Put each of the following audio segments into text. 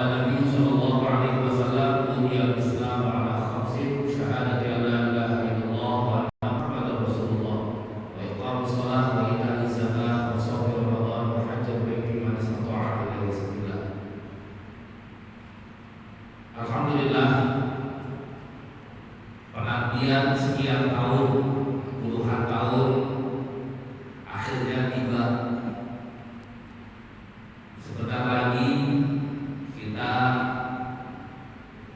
Nabi sallallahu alaihi wasallam buniyal Islam ala khamsin syahadati an la ilaha illallah wa anna Muhammadar Rasulullah wa iqamis shalah wa ita'iz zakah wa shaum Ramadan wa hajjal baiti man istata'a ilaihi sabila. Alhamdulillah, pengabdian sekian tahun, puluhan tahun akhirnya tiba. Sebentar lagi kita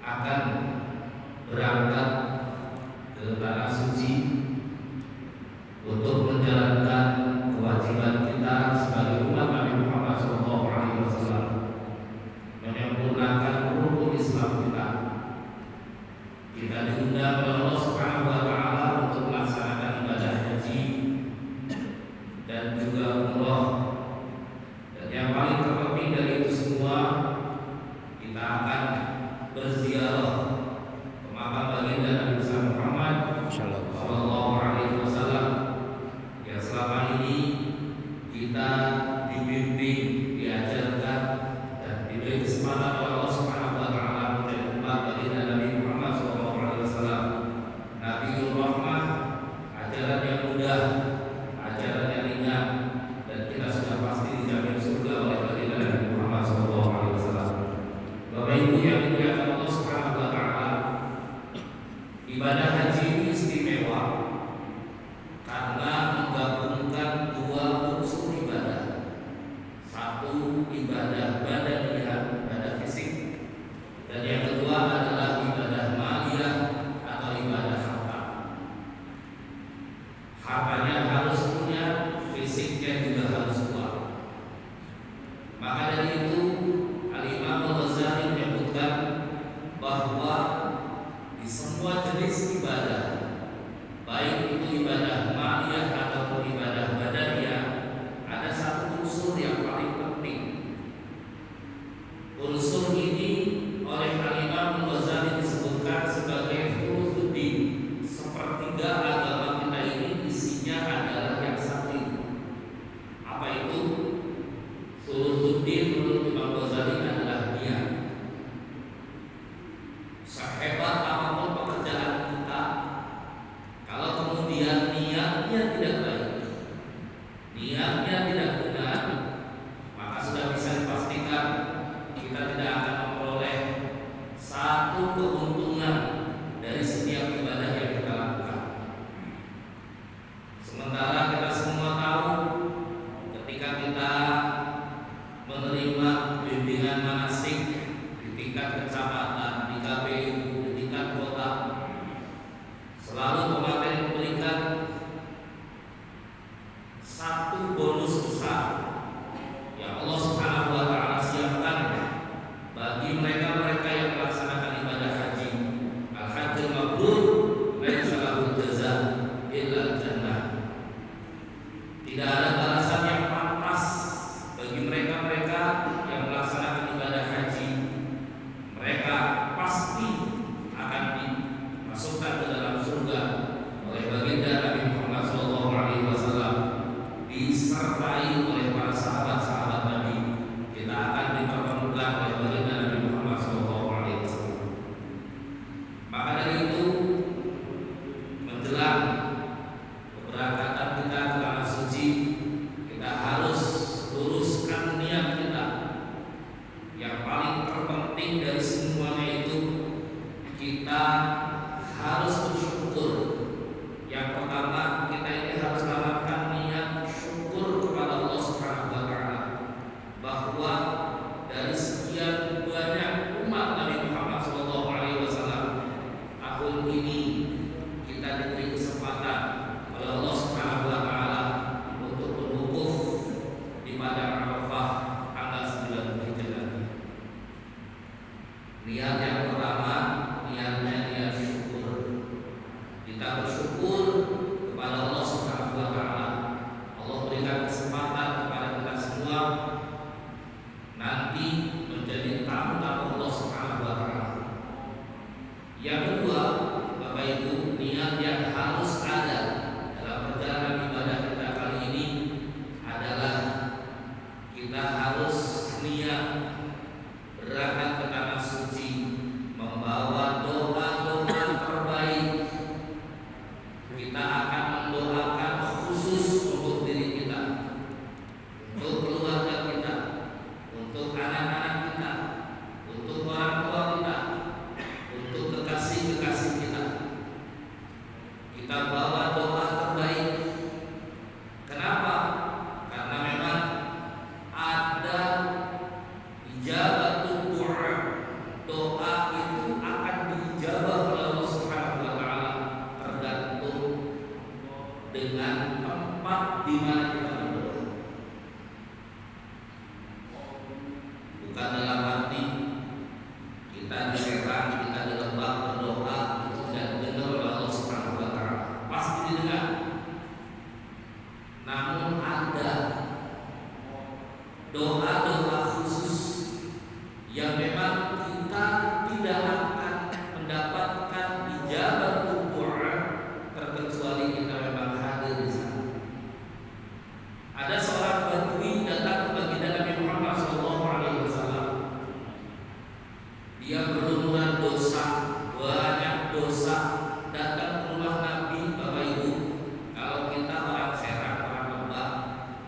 akan berangkat ke tanah suci untuk menjalankan kewajiban kita sebagai umat Nabi Muhammad SAW, menyempurnakan rukun Islam kita. Kita diundang oleh Allah Subhanahu wa taala untuk melaksanakan ibadah haji dan juga umrah. Dan yang paling terpenting dari itu semua, kita akan berziarah ke makam baginda Nabi besar Muhammad sallallahu alaihi wasallam yang selama ini kita dibimbing, diajarkan dan diberi kesempatan oleh Allah Subhanahu wa taala menjadi umat baginda Nabi Muhammad sallallahu alaihi wasallam. Nabiul Rahmah, ajaran yang mudah, ajaran yang ringan, dan kita sudah pasti dijamin surga oleh baginda Nabi Muhammad sallallahu alaihi wasallam. Bapak Ibu yang dimuliakan Allah Subhanahu wa taala, ibadah haji ini istimewa karena menggabungkan dua unsur ibadah. Satu, ibadah badaniyah, ibadah fisik, dan yang kedua adalah ibadah maliyah atau ibadah harta. Hartanya harus punya, fisiknya juga harus kuat. Maka dari itu Al-Imam Al-Ghazali menyebutkan bahwa di semua jenis ibadah, baik itu ibadah maliyah ataupun ibadah badaniyah, ada satu unsur yang paling penting. Unsur ini oleh Al-Imam Al-Ghazali disebutkan sebagai thuluthuddin. Sepertiga agama kita ini isinya adalah yang satu ini. Apa itu? Thuluthuddin menurut Imam Ghazali adalah niat. Sehebat apapun pekerjaan kita, kalau kemudian niatnya tidak baik, niatnya tidak benar, maka sudah bisa dipastikan kita tidak akan memperoleh satu keuntungan dari setiap ibadah yang kita lakukan. Sementara kita semua tahu, ketika kita menerima bimbingan manasik di tingkat kecamatan, di KPU, di tingkat kota, selalu pemateri memberikan satu bonus besar yang Allah Subhanahu wa taala siapkan bagi mereka-mereka yang melaksanakan ibadah haji. Al-hajjul mabrur laisa lahu jazaa illa al-jannah. Tidak ada balasan yang pantas bagi mereka-mereka yang melaksanakan ibadah haji. Mereka pasti bukan dalam arti kita diserang, kita dilebak berdoa itu tidak didengar oleh Allah Subhanahu wa taala. Pasti didengar. Namun ada doa-doa khusus yang memang kita tidak akan mendapatkan ijabah doa terkecuali kita memang hadir di sana. Ada seorang badui datang ke baginda Nabi Muhammad SAW. Dia berlumuran dosa, banyak dosa, datang ke rumah Nabi. Bapak Ibu, kalau kita orang Serang, orang Lebak,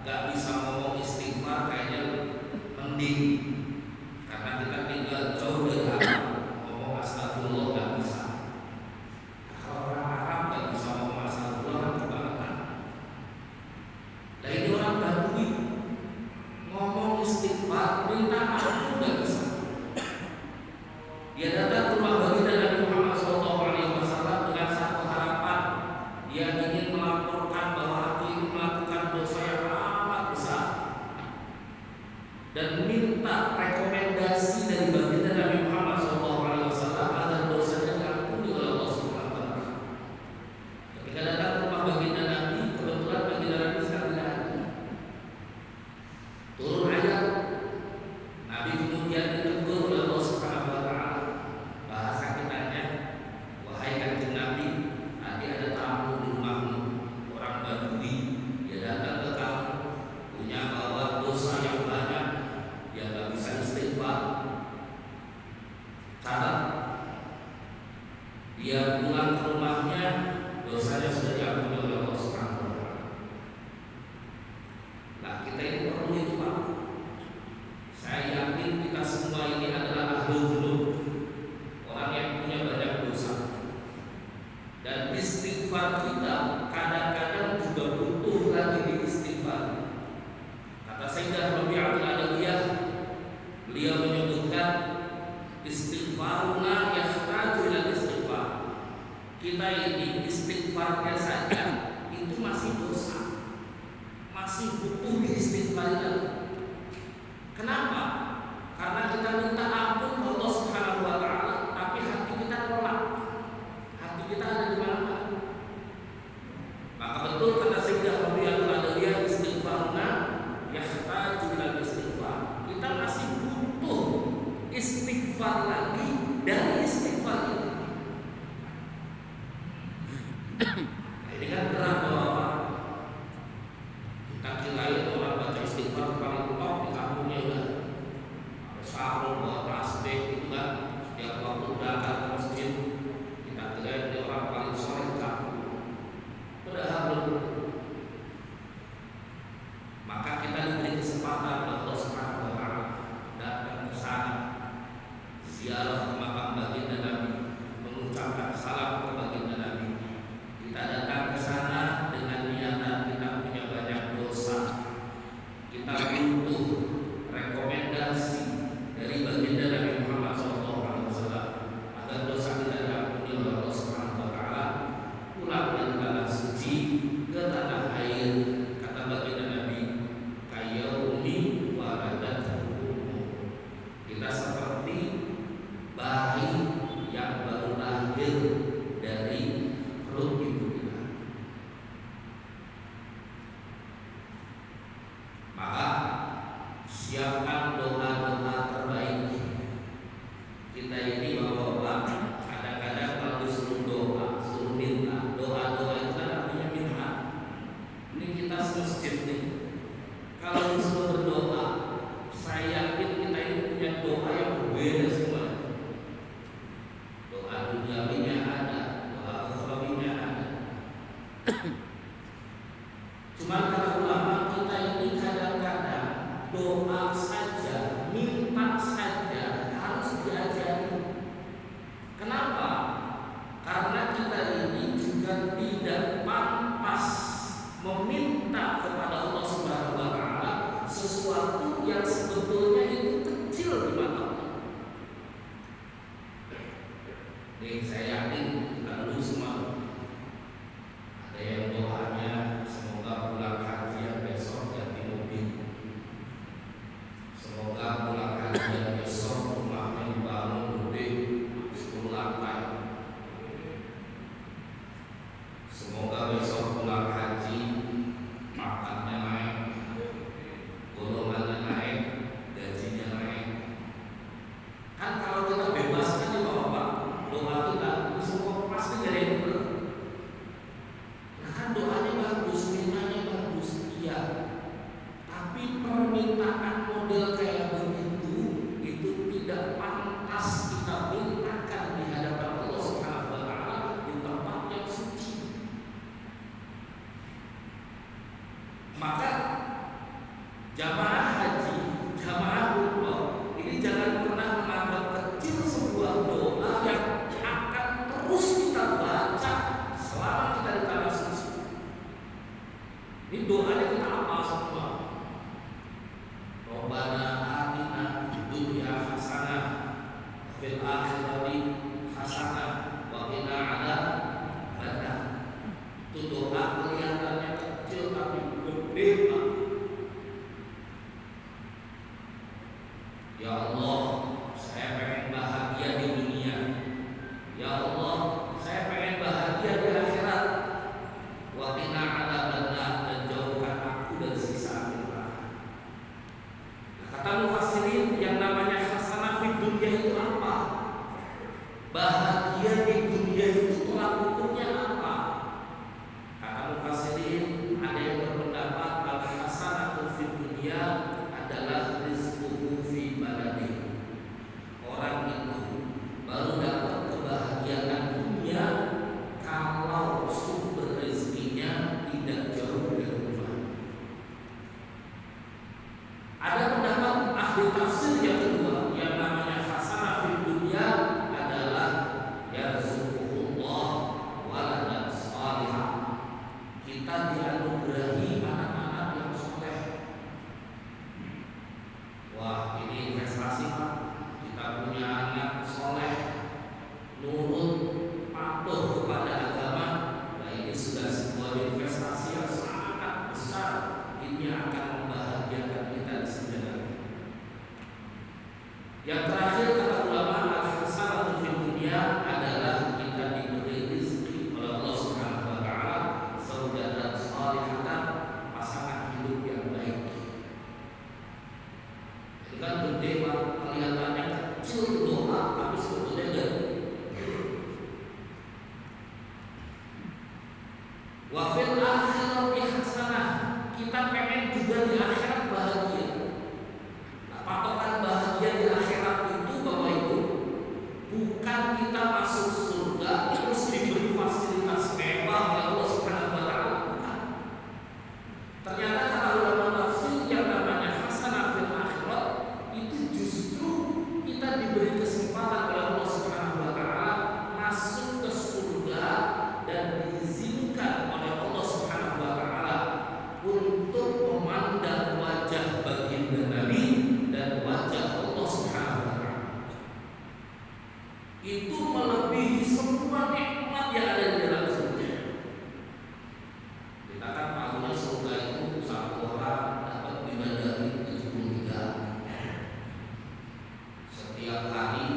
gak bisa ngomong istighfar, kayaknya mending, karena kita tinggal jauh dari Arab, ngomong astagfirullah gak bisa. Kalau orang Arab gak bisa ngomong astagfirullah, kan kebangetan. Nah ini orang badui ngomong istighfar, minta maaf gak bisa. Dia datang ke rumah baginda Nabi Muhammad SAW dengan satu harapan. Dia ingin melaporkan bahwa aku ini melakukan dosa yang amat besar dan minta rekomendasi dari baginda Nabi Muhammad SAW agar dosanya diampuni oleh Allah Subhanahu wa taala. Ketika datang ke rumah baginda Nabi, kebetulan baginda Nabi sedang tidak ada. Turun ayat. Nabi kemudian ditegur oleh Allah Subhanahu wa taala. Bahasa kitanya, wahai kanjeng Nabi, tadi ada tamu di rumahmu, orang badui. Dia datang ke kamu, punya bawa dosa yang banyak, dia gak bisa istighfar. Catat, dia pulang ke rumahnya, dosanya sudah diampuni oleh Allah Subhanahu wa taala. Nah, kita ini perlu itu, Pak. Saya yakin kita semua ini adalah ahlul dzunub, orang yang punya banyak dosa. Dan istighfar kita kadang-kadang juga butuh lagi di istighfar. Kata Sayyidah Rabi'atul Adawiyah, beliau menyebutkan istighfaruna yahtaju ila istighfar. Kita ini istighfarnya saja itu masih dosa, masih butuh diistighfarikan. Kenapa? Karena kita minta ampun ke Allah Subhanahu wa taala, tapi hati kita nolak. Hati kita ada di mana? Maka betul kata Sayyidah Rabi'atul Adawiyah, istighfaruna yahtaju ila istighfar. Kita masih butuh istighfar lagi dari istighfar ini. Nah, ini kan berat Bapak. Kita kirain orang baca istighfar paling top di kampungnya udah sarung bawa plastik gitu kan, setiap waktu berangkat ke masjid kita kirain dia orang paling soleh di kampung. Padahal belum. Maka kita diberi kesempatan oleh Allah Subhanahu wa taala datang ke sana, ziarah ke makam baginda Nabi, mengucapkan salam ke baginda Nabi. Kita datang ke sana dengan niatan kita punya banyak dosa. Kita butuh rekomendasi dari baginda Nabi Muhammad SAW agar dosa kita diampuni oleh Allah Subhanahu wa taala. Pulang dari tanah suci ke tanah air, kata baginda Nabi, kayaumi waladatuhu. Kita seperti bayi yang baru lahir dari perut ibu kita. Maka siapkan doa-doa terbaik. Kita ini Bapak-bapak, kadang-kadang kalau disuruh doa, suruh minta, doa-doa itu kan artinya minta. Ini kita masjid nih, kalau disuruh berdoa, saya yakin kita ini punya doa yang berbeda semua. Doa duniawinya ada, doa ukhrawinya ada. Cuman kata ulama, kita ini kadang-kadang doa saja, minta saja harus diajari. Kenapa? Karena kita ini juga tidak pantas meminta kepada Allah Subhanahu wa taala sesuatu yang sebetulnya itu kecil di mata Allah. dan besok rumahnya dibangun gede 10 lantai. Semoga besok pulang haji makannya naik, golongannya naik, gajinya naik. Kan kalau kita bebaskan ya Bapak, doa kita itu semua pasti dari yang benar. Nah kan doanya bagus, mintanya bagus, iya. Tapi permintaan model kayak begitu itu tidak pantas kita mintakan di hadapan Allah Subhanahu wa taala di tempat yang suci. Maka jamaah haji, jamaah umroh ini jangan pernah menganggap kecil sebuah doa yang akan terus kita baca selama kita di tanah suci. Ini doanya kita hafal semua. Rabbana atina fid dunya hasanah fil akhirati hasanah wa qina adzabannar. Itu doa kelihatannya kecil tapi gede. Ya Allah, saya pengen bahagia di dunia. Ya Allah, saya pengen bahagia di akhirat. Wa qina adzabannar, dan jauhkan aku dari siksa api neraka. Kata mufassirin, yang namanya hasanah fid dunya itu apa? Bahagia di dunia itu tolak ukurnya apa? Kata mufassirin, ada yang berpendapat bahwa hasanah fid dunya adalah rizquhu fi baladi. Orang itu baru dapat kebahagiaan dunia kalau sumber rezekinya tidak jauh dari rumah. Ada pendapat ahli tafsir yang kedua, yang namanya hasanah fid dunya adalah yarzuqullah waladan salihah. Kita dianugerahi anak-anak yang soleh. Wah, ini investasi Pak. Kita punya anak soleh, nurut, patuh kepada agama. Nah, ini sudah sebuah investasi yang sangat besar. Ini akan membahagiakan kita di sejarah. Yang terakhir kata ulama, al-hasanatu fid dunya adalah kita diberi rezeki oleh Allah Subhanahu wa taala zaujatan shalihatan, pasangan hidup yang baik. Itu kan gede Pak, kelihatannya kecil doa tapi sebetulnya gede. Wa fil akhirati hasanah, kita pengen juga di akhirat bahagia. Nah, patokan bahagia di akhirat itu Bapak Ibu bukan kita masuk surga terus diberi fasilitas mewah oleh Allah Subhanahu wa taala, bukan. Ternyata kata ulama tafsir, yang namanya hasanah fil akhirat itu justru kita diberi kesempatan oleh Allah Subhanahu wa taala masuk ke surga dan diizinkan oleh Allah Subhanahu wa taala untuk memandang wajah baginda Nabi dan wajah Allah Subhanahu wa taala. Itu melebihi semua nikmat yang ada di dalam surga. Kita kan tahunya surga itu satu orang dapat bidadari 73. Setiap hari